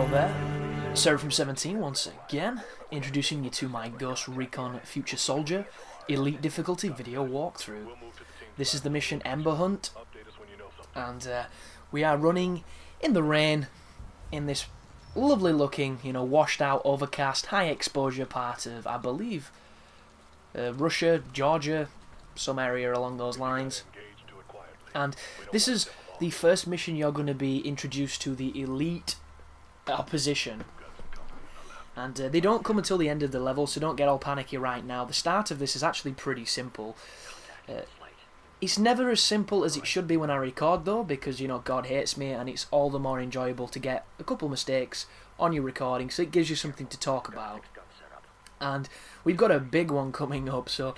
Hello there, Sarah from 17 once again, introducing you to my Ghost Recon Future Soldier Elite Difficulty video walkthrough. This is the mission Ember Hunt, and we are running in the rain in this lovely looking, washed out, overcast, high exposure part of, I believe, Russia, Georgia, some area along those lines. And this is the first mission you're going to be introduced to the elite opposition. And they don't come until the end of the level, so don't get all panicky right now. The start of this is actually pretty simple. It's never as simple as it should be when I record though, because God hates me, and it's all the more enjoyable to get a couple mistakes on your recording, so it gives you something to talk about. And we've got a big one coming up, so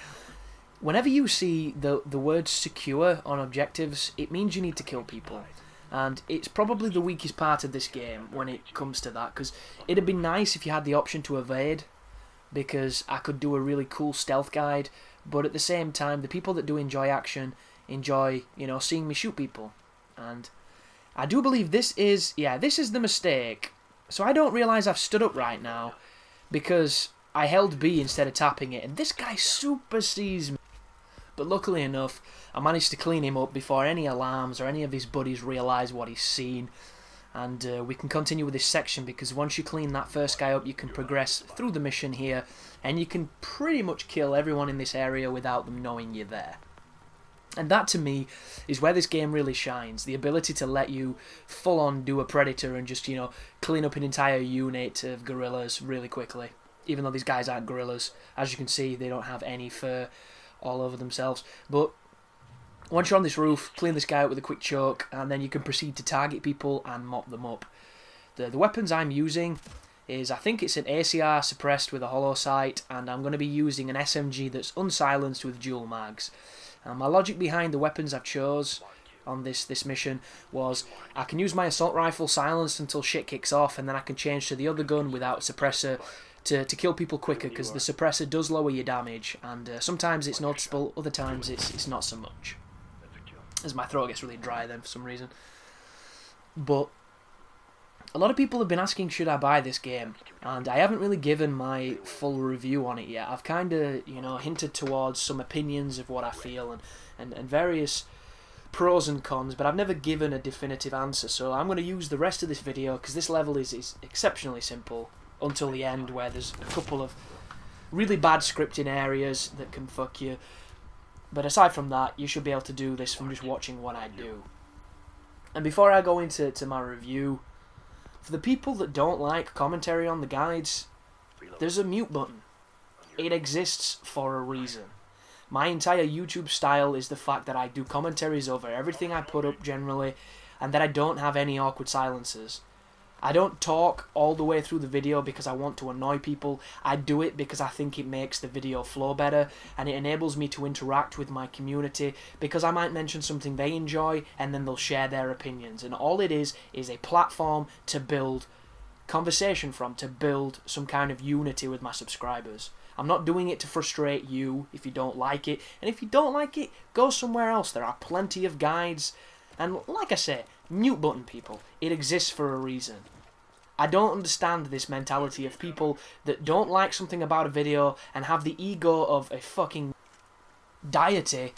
whenever you see the word secure on objectives, it means you need to kill people. And it's probably the weakest part of this game when it comes to that, because it'd be nice if you had the option to evade, because I could do a really cool stealth guide, but at the same time, the people that do enjoy action enjoy, seeing me shoot people. And I do believe this is the mistake. So I don't realise I've stood up right now, because I held B instead of tapping it, and this guy super sees me. But luckily enough, I managed to clean him up before any alarms or any of his buddies realise what he's seen. And we can continue with this section, because once you clean that first guy up, you can progress through the mission here, and you can pretty much kill everyone in this area without them knowing you're there. And that, to me, is where this game really shines. The ability to let you full-on do a Predator and just, clean up an entire unit of gorillas really quickly. Even though these guys aren't gorillas. As you can see, they don't have any fur all over themselves. But once you're on this roof, clean this guy out with a quick choke, and then you can proceed to target people and mop them up. The weapons I'm using is, I think it's an ACR suppressed with a hollow sight, and I'm going to be using an SMG that's unsilenced with dual mags. My logic behind the weapons I've chose on this mission was I can use my assault rifle silenced until shit kicks off, and then I can change to the other gun without suppressor to kill people quicker, because the suppressor does lower your damage, and sometimes it's noticeable, other times it's not so much. As my throat gets really dry then for some reason. But a lot of people have been asking, should I buy this game? And I haven't really given my full review on it yet. I've kind of, hinted towards some opinions of what I feel and various pros and cons, but I've never given a definitive answer. So I'm going to use the rest of this video, because this level is exceptionally simple until the end, where there's a couple of really bad scripting areas that can fuck you. But aside from that, you should be able to do this from just watching what I do. And before I go into my review, for the people that don't like commentary on the guides, there's a mute button. It exists for a reason. My entire YouTube style is the fact that I do commentaries over everything I put up generally, and that I don't have any awkward silences. I don't talk all the way through the video because I want to annoy people. I do it because I think it makes the video flow better, and it enables me to interact with my community, because I might mention something they enjoy and then they'll share their opinions. And all it is a platform to build conversation from, to build some kind of unity with my subscribers. I'm not doing it to frustrate you if you don't like it, and if you don't like it, go somewhere else. There are plenty of guides. And like I say, mute button people, it exists for a reason. I don't understand this mentality of people that don't like something about a video and have the ego of a fucking deity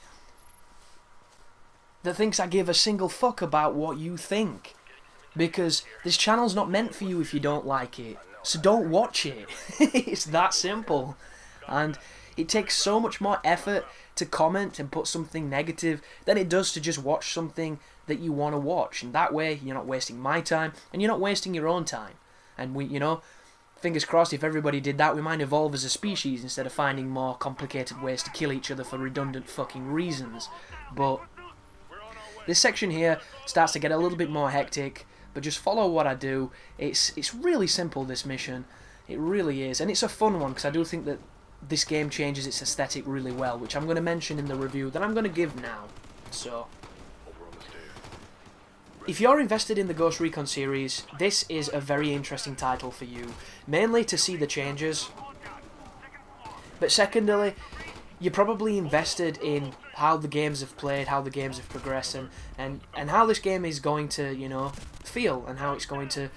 that thinks I give a single fuck about what you think. Because this channel's not meant for you if you don't like it. So don't watch it. It's that simple. And it takes so much more effort to comment and put something negative than it does to just watch something that you want to watch. And that way, you're not wasting my time, and you're not wasting your own time. And we, fingers crossed, if everybody did that, we might evolve as a species instead of finding more complicated ways to kill each other for redundant fucking reasons. But this section here starts to get a little bit more hectic, but just follow what I do. It's really simple, this mission. It really is. And it's a fun one, because I do think that this game changes its aesthetic really well, which I'm going to mention in the review that I'm going to give now. So, if you're invested in the Ghost Recon series, this is a very interesting title for you, mainly to see the changes, but secondarily, you're probably invested in how the games have played, how the games have progressed, and how this game is going to, feel, and how it's going to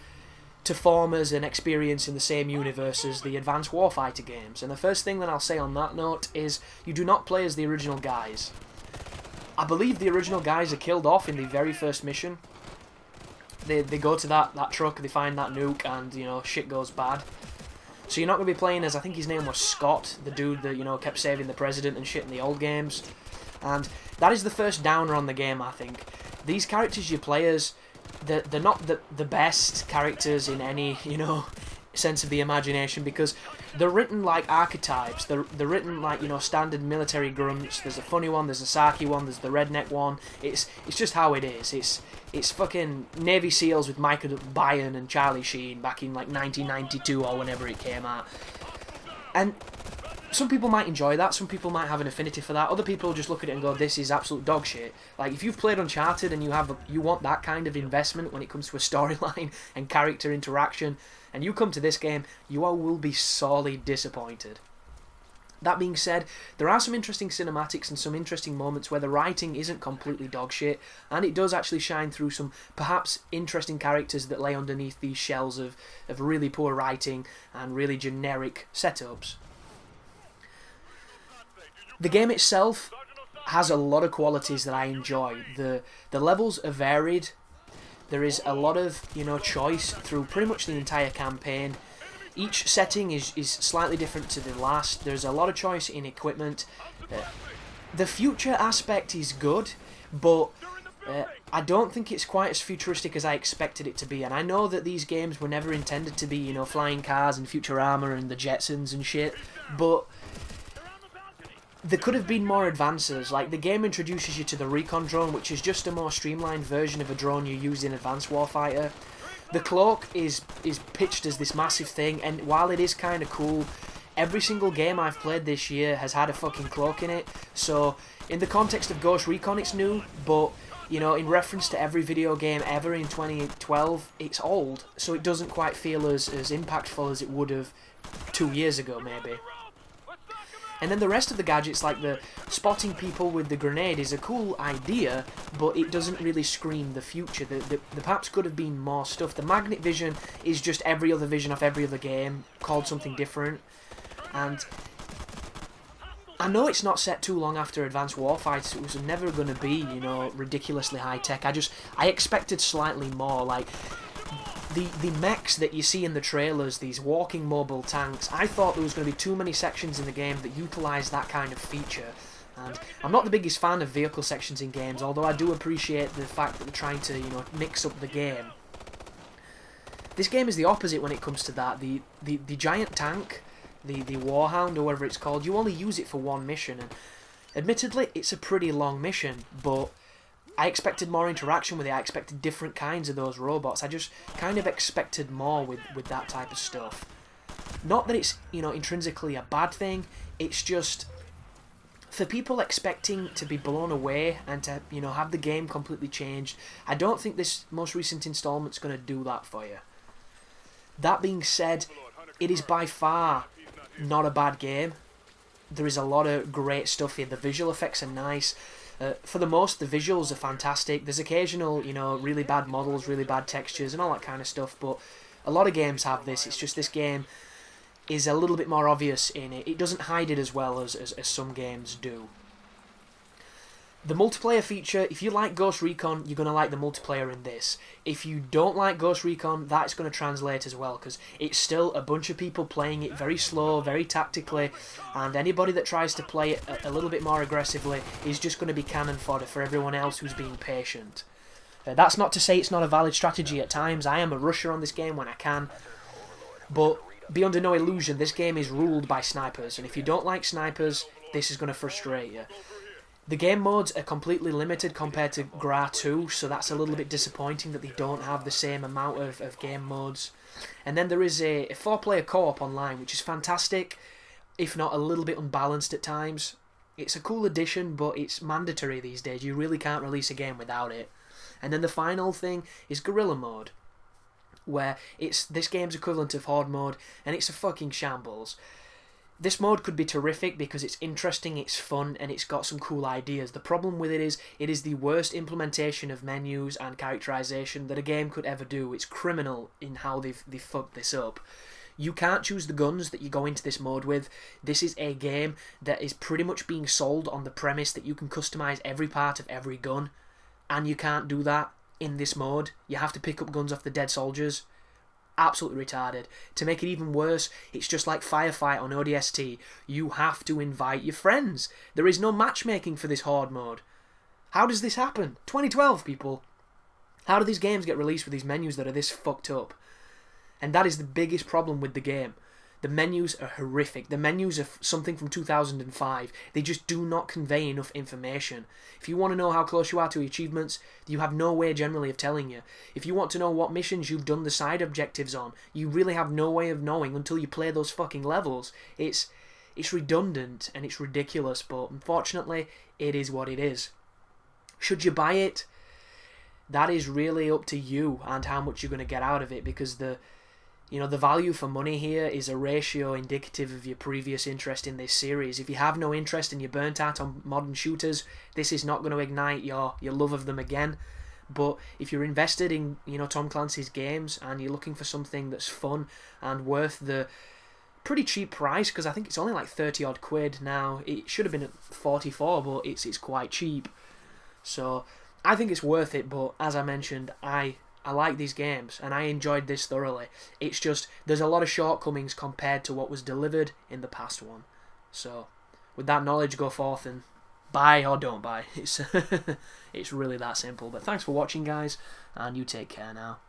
to form as an experience in the same universe as the Advanced Warfighter games. And the first thing that I'll say on that note is you do not play as the original guys. I believe the original guys are killed off in the very first mission. They go to that truck, they find that nuke, and, you know, shit goes bad. So you're not going to be playing as, I think his name was Scott, the dude that, you know, kept saving the president and shit in the old games. And that is the first downer on the game, I think. These characters you play as, they're not the best characters in any, you know, sense of the imagination, because they're written like archetypes. They're written like, you know, standard military grunts. There's a funny one, there's a sarky one, there's the redneck one. It's just how it is. It's fucking Navy SEALs with Michael Biehn and Charlie Sheen back in like 1992 or whenever it came out. And some people might enjoy that, some people might have an affinity for that, other people just look at it and go, this is absolute dog shit. Like, if you've played Uncharted and you want that kind of investment when it comes to a storyline and character interaction, and you come to this game, you will be sorely disappointed. That being said, there are some interesting cinematics and some interesting moments where the writing isn't completely dog shit, and it does actually shine through some perhaps interesting characters that lay underneath these shells of really poor writing and really generic setups. The game itself has a lot of qualities that I enjoy. The levels are varied. There is a lot of, you know, choice through pretty much the entire campaign. Each setting is slightly different to the last. There's a lot of choice in equipment. The future aspect is good, but I don't think it's quite as futuristic as I expected it to be. And I know that these games were never intended to be, you know, flying cars and Futurama and the Jetsons and shit, but there could have been more advances. Like, the game introduces you to the Recon drone, which is just a more streamlined version of a drone you use in Advanced Warfighter. The cloak is pitched as this massive thing, and while it is kind of cool, every single game I've played this year has had a fucking cloak in it. So, in the context of Ghost Recon, it's new, but, you know, in reference to every video game ever in 2012, it's old, so it doesn't quite feel as impactful as it would have 2 years ago, maybe. And then the rest of the gadgets, like the spotting people with the grenade, is a cool idea, but it doesn't really scream the future. There perhaps could have been more stuff. The magnet vision is just every other vision off every other game, called something different. And I know it's not set too long after Advanced Warfighter, it was never going to be, you know, ridiculously high-tech. I expected slightly more, like the mechs that you see in the trailers, these walking mobile tanks. I thought there was going to be too many sections in the game that utilise that kind of feature. And I'm not the biggest fan of vehicle sections in games, although I do appreciate the fact that they're trying to, you know, mix up the game. This game is the opposite when it comes to that. The giant tank, the Warhound, or whatever it's called, you only use it for one mission, and admittedly it's a pretty long mission, but I expected more interaction with it. I expected different kinds of those robots. I just kind of expected more with that type of stuff. Not that it's, you know, intrinsically a bad thing, it's just for people expecting to be blown away and to, you know, have the game completely changed, I don't think this most recent installment's going to do that for you. That being said, it is by far not a bad game. There is a lot of great stuff here. The visual effects are nice. For the most, the visuals are fantastic. There's occasional, you know, really bad models, really bad textures and all that kind of stuff, but a lot of games have this. It's just this game is a little bit more obvious in it. It doesn't hide it as well as some games do. The multiplayer feature, if you like Ghost Recon, you're going to like the multiplayer in this. If you don't like Ghost Recon, that's going to translate as well, because it's still a bunch of people playing it very slow, very tactically, and anybody that tries to play it a little bit more aggressively is just going to be cannon fodder for everyone else who's being patient. That's not to say it's not a valid strategy at times. I am a rusher on this game when I can, but be under no illusion, this game is ruled by snipers, and if you don't like snipers, this is going to frustrate you. The game modes are completely limited compared to GRA 2, so that's a little bit disappointing that they don't have the same amount of game modes. And then there is a 4-player co-op online, which is fantastic, if not a little bit unbalanced at times. It's a cool addition, but it's mandatory these days. You really can't release a game without it. And then the final thing is Guerrilla mode, where it's this game's equivalent of Horde mode, and it's a fucking shambles. This mode could be terrific because it's interesting, it's fun, and it's got some cool ideas. The problem with it is the worst implementation of menus and characterization that a game could ever do. It's criminal in how they've fucked this up. You can't choose the guns that you go into this mode with. This is a game that is pretty much being sold on the premise that you can customize every part of every gun, and you can't do that in this mode. You have to pick up guns off the dead soldiers. Absolutely retarded. To make it even worse, it's just like Firefight on ODST. You have to invite your friends. There is no matchmaking for this horde mode. How does this happen? 2012, people. How do these games get released with these menus that are this fucked up? And that is the biggest problem with the game. The menus are horrific. The menus are something from 2005. They just do not convey enough information. If you want to know how close you are to achievements, you have no way generally of telling you. If you want to know what missions you've done the side objectives on, you really have no way of knowing until you play those fucking levels. It's redundant and it's ridiculous, but unfortunately, it is what it is. Should you buy it? That is really up to you and how much you're going to get out of it, because the value for money here is a ratio indicative of your previous interest in this series. If you have no interest and you're burnt out on modern shooters, this is not going to ignite your love of them again. But if you're invested in Tom Clancy's games and you're looking for something that's fun and worth the pretty cheap price, because I think it's only like 30 odd quid now. It should have been at 44, but it's quite cheap. So I think it's worth it, but as I mentioned, I like these games, and I enjoyed this thoroughly. It's just, there's a lot of shortcomings compared to what was delivered in the past one. So, with that knowledge, go forth and buy or don't buy. It's really that simple. But thanks for watching, guys, and you take care now.